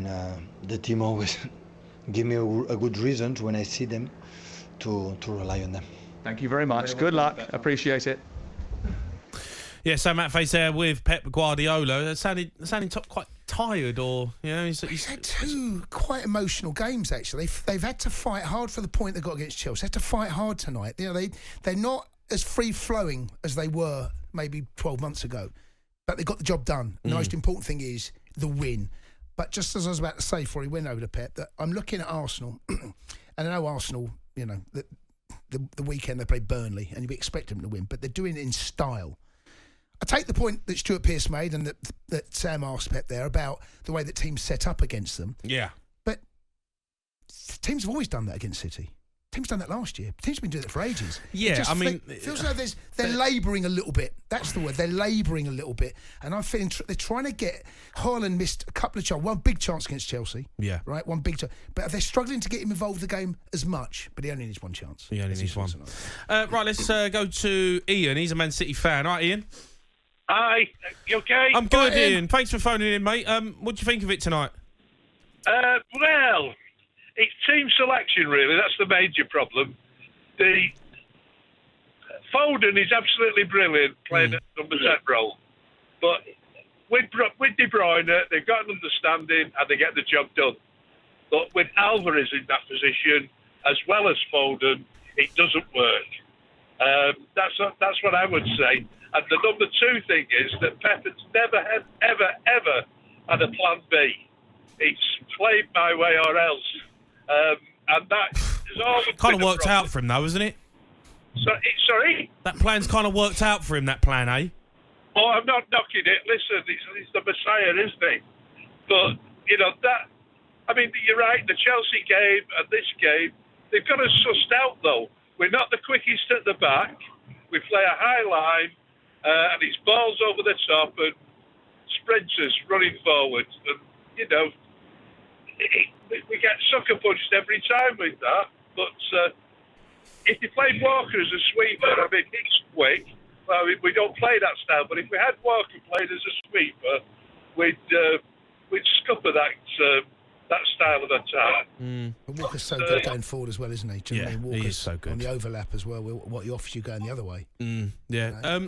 and the team always give me a good reason when I see them to rely on them. Thank you very much. Good luck. Appreciate it. Yeah, so Matt Face there with Pep Guardiola. Sounding quite tired, or he's had two quite emotional games actually. They've had to fight hard for the point they got against Chelsea. They had to fight hard tonight. They're not as free flowing as they were maybe 12 months ago, but they got the job done. The most important thing is the win. But just as I was about to say before he went over to Pep, that I'm looking at Arsenal, and I know Arsenal, the weekend they played Burnley, and you'd expect them to win, but they're doing it in style. I take the point that Stuart Pearce made and that Sam asked Pep there about the way that teams set up against them. Yeah. But teams have always done that against City. Teams done that last year. Teams have been doing it for ages. Yeah, it feels like they're labouring a little bit. That's the word. They're labouring a little bit. And I'm feeling they're trying to get... Haaland missed a couple of chances. One big chance against Chelsea. Yeah. Right? One big chance. But they're struggling to get him involved in the game as much. But he only needs one chance. He only needs one. Right, let's go to Ian. He's a Man City fan. All right, Ian? Hi, you okay? I'm good, Ian. Thanks for phoning in, mate. What do you think of it tonight? Well, it's team selection, really. That's the major problem. Foden is absolutely brilliant playing at number 10 role. But with De Bruyne, they've got an understanding and they get the job done. But with Alvarez in that position, as well as Foden, it doesn't work. That's what I would say. And the number two thing is that Pep has never, ever had a plan B. It's played my way or else. And that has always kind of worked out for him, though, hasn't it? Sorry? That plan's kind of worked out for him, that plan, eh? Oh, I'm not knocking it. Listen, he's the Messiah, isn't he? But, you're right, the Chelsea game and this game, they've got us sussed out, though. We're not the quickest at the back. We play a high line. And it's balls over the top and sprinters running forward. And, we get sucker punched every time with that. But if you played Walker as a sweeper, he's quick. Well, we don't play that style. But if we had Walker played as a sweeper, we'd scupper that style of attack. But Walker's so good going forward as well, isn't he? Do you know what I mean? Walker's he is so good. On the overlap as well, what he offers you going the other way. Yeah.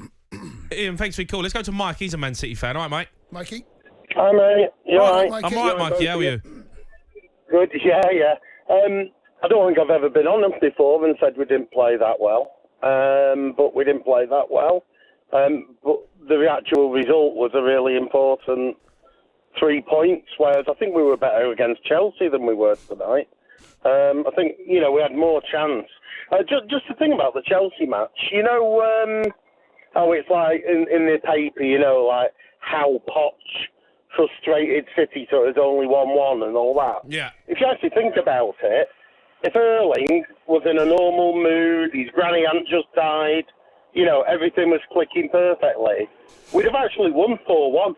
Ian, thanks for your call. Let's go to Mike. He's a Man City fan. All right, mate? Mikey? Hi, mate. You all right? Mikey? I'm all right, Mikey. How are you? Good, yeah. I don't think I've ever been on them before and said we didn't play that well. But we didn't play that well. But the actual result was a really important 3 points, whereas I think we were better against Chelsea than we were tonight. I think, we had more chance. Just the thing about the Chelsea match, how it's like in the paper, like how Poch frustrated City so it was only 1-1 and all that. Yeah. If you actually think about it, if Erling was in a normal mood, his granny aunt just died, everything was clicking perfectly, we'd have actually won 4-1,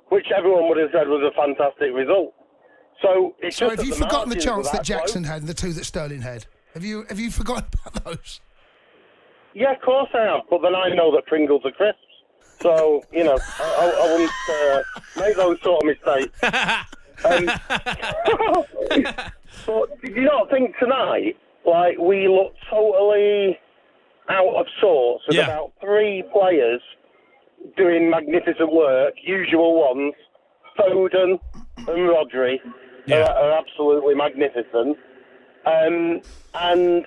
which everyone would have said was a fantastic result. So have you forgotten the chance that Jackson had and the two that Sterling had? Have you forgotten about those? Yeah, of course I have, but then I know that Pringles are crisps. So, I wouldn't make those sort of mistakes. But did you not think tonight, we looked totally out of sorts with about 3 players doing magnificent work, usual ones, Foden and Rodri are absolutely magnificent. And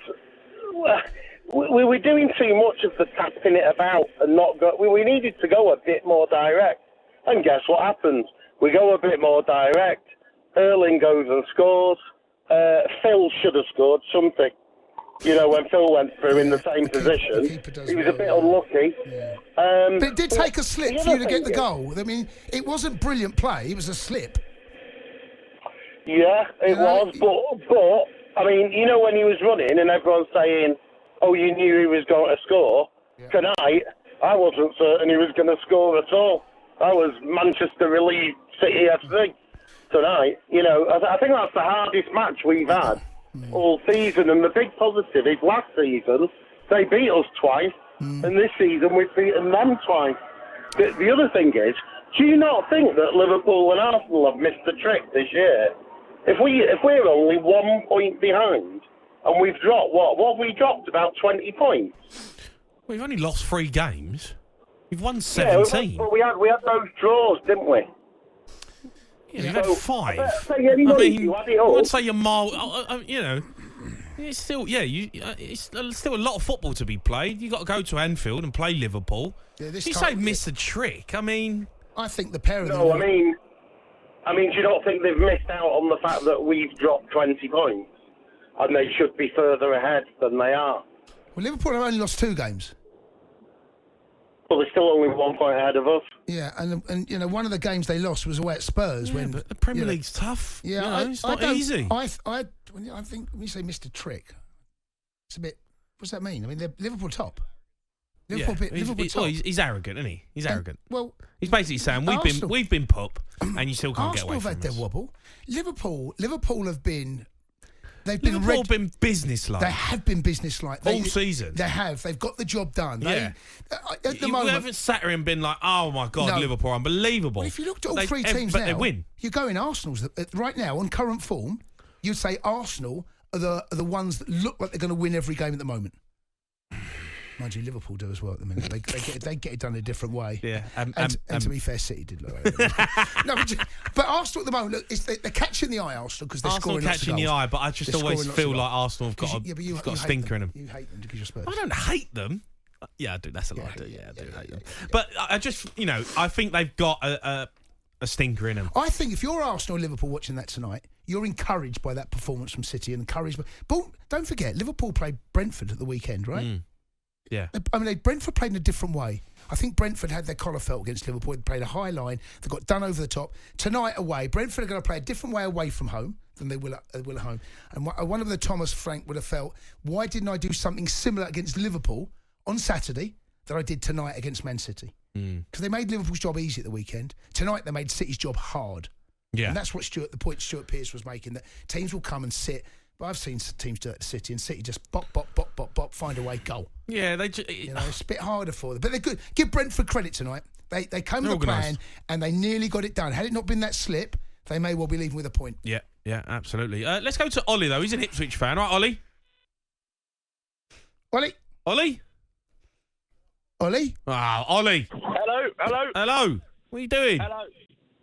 we were doing too much of the tapping it about and not go. We needed to go a bit more direct. And guess what happens? We go a bit more direct. Erling goes and scores. Phil should have scored something. When Phil went through in the same position, he was a bit unlucky. Yeah. But it did take a slip for you to get the goal. It wasn't brilliant play. It was a slip. Yeah, it was. But when he was running and everyone's saying, oh, you knew he was going to score. Yeah. Tonight, I wasn't certain he was going to score at all. I was Manchester relieved City FC tonight. I think that's the hardest match we've had all season. And the big positive is last season, they beat us twice. And this season, we've beaten them twice. The other thing is, Do you not think that Liverpool and Arsenal have missed the trick this year? If we're only 1 point behind and we've dropped what have we dropped? About 20 points. We've only lost 3 games. We've won 17. Yeah, but we had those draws, didn't we? Yeah, you've had 5. I wouldn't say you're mild. You know, it's still it's still a lot of football to be played. You got to go to Anfield and play Liverpool. Yeah, you say miss a trick. I mean, I think the pair of them. No, I mean, do you not think they've missed out on the fact that we've dropped 20 points and they should be further ahead than they are? Well, Liverpool have only lost 2 games. Well, they're still only 1 point ahead of us. Yeah, and you know, one of the games they lost was away at Spurs. But the Premier League's tough. Yeah, it's not easy. I think when you say missed a trick, it's a bit. What's that mean? I mean, they're Liverpool top. Liverpool top. He's arrogant, isn't he? He's arrogant. Well, he's basically saying we've been pup, and you still can't get away Arsenal from have had us. their wobble. Liverpool have been. Liverpool have been businesslike. They have been businesslike all season. They have. They've got the job done. Yeah. At the you moment, haven't sat here and been like, "Oh my God, Liverpool, unbelievable." Well, if you looked at all 3 teams now, they win. You're going Arsenal's right now on current form. You'd say Arsenal are the ones that look like they're going to win every game at the moment. Mind you, Liverpool do as well at the minute. They get it done a different way. Yeah, and to be fair, City did look like that. No, but Arsenal at the moment, look, they're catching the eye, Arsenal, because they're scoring lots of goals. Catching the eye, but I just always feel like Arsenal have got a stinker in them. You hate them because you're Spurs. I don't hate them. Yeah, I do. That's a lie. I do hate them. But I just, I think they've got a stinker in them. I think if you're Arsenal or Liverpool watching that tonight, you're encouraged by that performance from City and encouraged. But don't forget, Liverpool played Brentford at the weekend, right? Mm. Yeah. I mean, Brentford played in a different way. I think Brentford had their collar felt against Liverpool. They played a high line. They got done over the top. Tonight away, Brentford are going to play a different way away from home than they will at home. And one of the Thomas Frank would have felt, why didn't I do something similar against Liverpool on Saturday that I did tonight against Man City? Because they made Liverpool's job easy at the weekend. Tonight they made City's job hard. Yeah. And that's what the point Stuart Pearce was making, that teams will come and sit. But I've seen teams do it to City, and City just bop, find a way, goal. Yeah, it's a bit harder for them. But they're good. Give Brentford credit tonight. They came with a plan, and they nearly got it done. Had it not been that slip, they may well be leaving with a point. Yeah, absolutely. Let's go to Ollie, though. He's an Ipswich fan. All right, Ollie? Ollie? Ah, Ollie. Hello. What are you doing? Hello.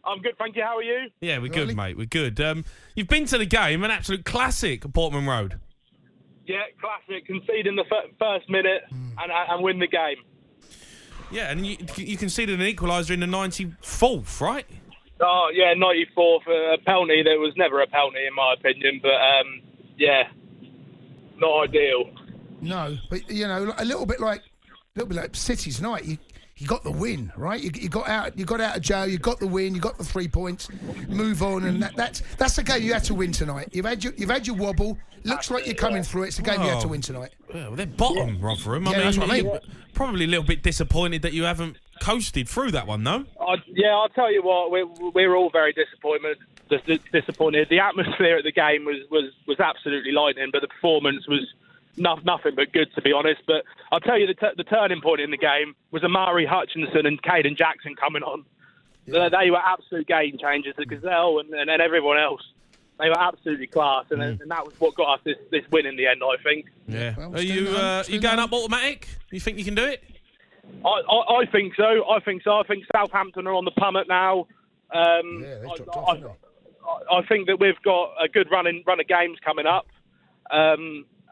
I'm good, thank you. How are you? Yeah, we're good, mate. We're good. You've been to the game, an absolute classic at Portman Road. Yeah, classic. Concede in the first minute and win the game. Yeah, and you conceded an equaliser in the 94th, right? Oh, yeah, 94th. A penalty that was never a penalty, in my opinion. But, not ideal. No, but, a little bit like City tonight. You got the win, right? You got out of jail. You got the win. You got the 3 points. Move on, and that's the game you had to win tonight. You've had your wobble. Looks like you're coming through it. It's a game you had to win tonight. Well, they're bottom, Rotherham. That's what I mean. Probably a little bit disappointed that you haven't coasted through that one, though. I'll tell you what. We're all very disappointed. The atmosphere at the game was absolutely lightning, but the performance was nothing but good, to be honest. But I'll tell you, the turning point in the game was Amari Hutchinson and Caden Jackson coming on. Yeah. They were absolute game changers. The Gazelle and everyone else, they were absolutely class, and that was what got us this win in the end, I think. Yeah. Well, are you going up automatic? You think you can do it? I think so. I think Southampton are on the plummet now. They dropped off, I think that we've got a good run of games coming up.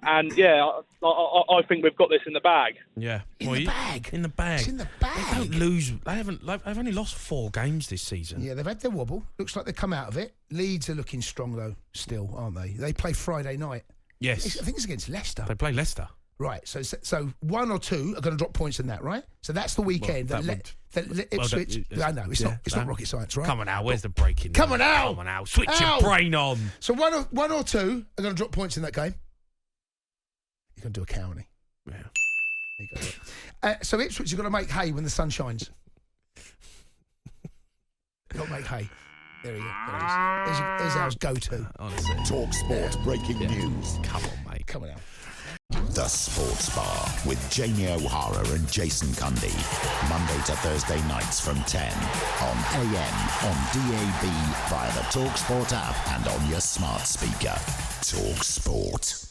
And I think we've got this in the bag. Yeah, In the bag. It's in the bag. They don't lose. They've only lost 4 games this season. Yeah, they've had their wobble. Looks like they've come out of it. Leeds are looking strong though, still, aren't they? They play Friday night. Yes, I think it's against Leicester. They play Leicester. Right. So 1 or 2 are going to drop points in that, right? So that's the weekend. Ipswich. I know it's not rocket science, right? Come on now, where's the breaking? Come on now, switch your brain on. So one or 2 are going to drop points in that game. You can do a county. Yeah. There you go. So Ipswich, you've got to make hay when the sun shines. You've got to make hay. There you go. There's our go-to. Honestly. talkSPORT breaking news. Come on, mate. Come on now. The Sports Bar with Jamie O'Hara and Jason Cundy. Monday to Thursday nights from 10 on AM, on DAB, via the talkSPORT app and on your smart speaker. talkSPORT.